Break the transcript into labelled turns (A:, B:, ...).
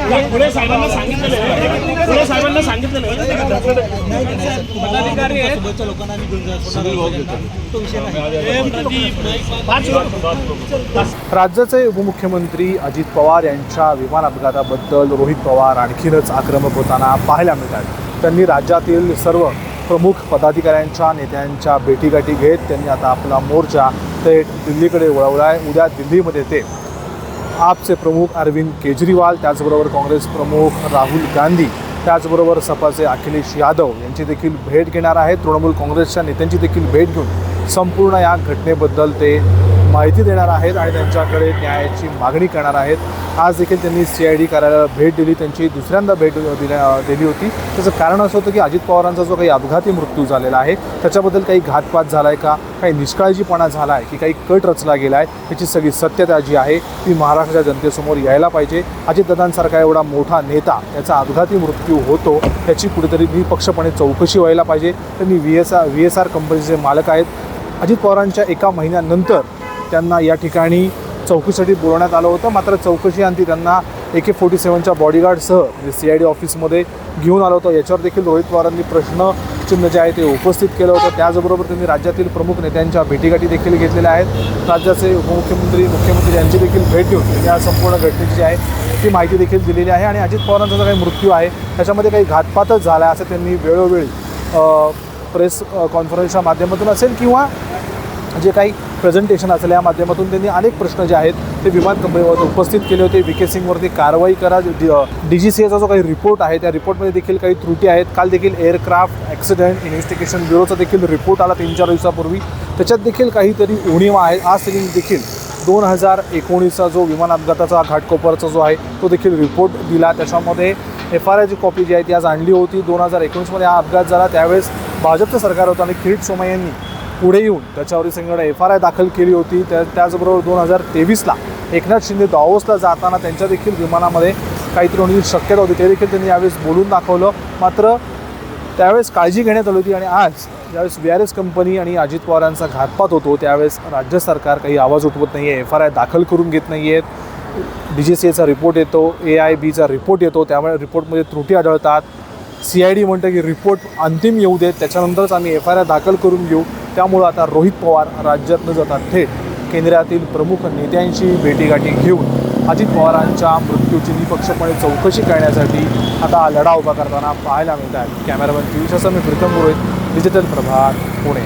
A: पुणे साहेबांना सांगितलेलं पदाधिकारी आहेत लोकांना
B: राज्याचे उपमुख्यमंत्री अजित पवार यांच्या विमान अपघाताबद्दल रोहित पवार आणखीनच आक्रमक होताना पाहायला मिळतात। त्यांनी राज्यातील सर्व प्रमुख पदाधिकाऱ्यांच्या नेत्यांच्या भेटीगाठी घेत त्यांनी आता आपला मोर्चा थेट दिल्लीकडे वळवला आहे। उद्या दिल्लीमध्ये ते आपचे प्रमुख अरविंद केजरीवाल, त्याचबरोबर काँग्रेस प्रमुख राहुल गांधी, त्याचबरोबर सपाचे अखिलेश यादव यांची देखील भेट घेणार आहेत। तृणमूल काँग्रेसच्या नेत्यांची देखील भेट घेऊन संपूर्ण या घटनेबद्दल ते माहिती देणार आहेत आणि त्यांच्याकडे न्यायाची मागणी करणार आहेत। आज देखील त्यांनी CID कार्यालयाला भेट दिली, त्यांची दुसऱ्यांदा भेट दिली होती। त्याचं कारण असं होतं की अजित पवारांचा जो काही अपघाती मृत्यू झालेला आहे त्याच्याबद्दल काही घातपात झाला आहे का, काही निष्काळजीपणा झाला आहे की काही कट रचला गेला आहे, याची सगळी सत्यता जी आहे ती महाराष्ट्राच्या जनतेसमोर यायला पाहिजे। अजितदादांसारखा एवढा मोठा नेता याचा अपघाती मृत्यू होतो याची कुठेतरी निपक्षपणे चौकशी व्हायला पाहिजे। त्यांनी VSR कंपनीचे मालक आहेत। अजित पवारांच्या एका महिन्यानंतर त्यांना या ठिकाणी चौकशीसाठी बोलवण्यात आलं होतं, मात्र चौकशी अंती त्यांना AK-47च्या बॉडीगार्डसह CID ऑफिसमध्ये घेऊन आलं होतं। याच्यावर देखील रोहित पवारांनी प्रश्नचिन्ह जे आहे ते उपस्थित केलं होतं। त्याचबरोबर त्यांनी राज्यातील प्रमुख नेत्यांच्या भेटीगाठी देखील घेतलेल्या आहेत। राज्याचे उपमुख्यमंत्री मुख्यमंत्री यांची देखील भेट घेऊन या संपूर्ण घटनेची जी आहे ती माहिती देखील दिलेली आहे। आणि अजित पवारांचा जो काही मृत्यू आहे त्याच्यामध्ये काही घातपातच झाला आहे असं त्यांनी वेळोवेळी प्रेस कॉन्फरन्सच्या माध्यमातून असेल किंवा जे काही प्रेझेंटेशन असेल या माध्यमातून त्यांनी अनेक प्रश्न जे आहेत ते विमान कंपनीवर उपस्थित केले होते। VK सिंगवरती कारवाई करा, DGCAचा जो काही रिपोर्ट आहे त्या रिपोर्टमध्ये देखील काही त्रुटी आहेत। काल देखील एअरक्राफ्ट ॲक्सिडेंट इन्व्हेस्टिगेशन ब्युरोचा देखील रिपोर्ट आला 3-4 दिवसापूर्वी, त्याच्यात देखील काहीतरी उणीवा आहे। आज त्यांनी देखील 2019चा जो विमान अपघाताचा घाटकोपरचा जो आहे तो देखील रिपोर्ट दिला। त्याच्यामध्ये FRIची कॉपी जी आहे ती आज आणली होती। 2019मध्ये हा अपघात झाला त्यावेळेस भाजपचं सरकार होतं आणि किरीट सोमय्या यांनी पुढे येऊन त्याच्यावर सगळं FRI दाखल केली होती। त्याचबरोबर 2023ला एकनाथ शिंदे दावोसला जाताना त्यांच्या देखील विमानामध्ये काहीतरी होण्याची शक्यता होती, ते देखील त्यांनी यावेळेस बोलून दाखवलं। मात्र त्यावेळेस काळजी घेण्यात आली होती आणि आज ज्यावेळेस VRS कंपनी आणि अजित पवारांचा घातपात होतो त्यावेळेस राज्य सरकार काही आवाज उठवत नाही आहे, FRI दाखल करून घेत नाही आहेत। DGCAचा रिपोर्ट येतो, AIBचा रिपोर्ट येतो, त्यामुळे रिपोर्टमध्ये त्रुटी आढळतात। CID म्हणतं की रिपोर्ट अंतिम येऊ देत त्याच्यानंतरच आम्ही FRI दाखल करून घेऊ। त्यामुळं आता रोहित पवार राज्यात न जाता थेट केंद्रातील प्रमुख नेत्यांशी भेटीगाठी घेऊन अजित पवारांच्या मृत्यूची निपक्षपणे चौकशी करण्यासाठी आता लढा उभा करताना पाहायला मिळत आहे। कॅमेरामॅन PV मी प्रीतम पुरोहित, डिजिटल प्रभात, पुणे।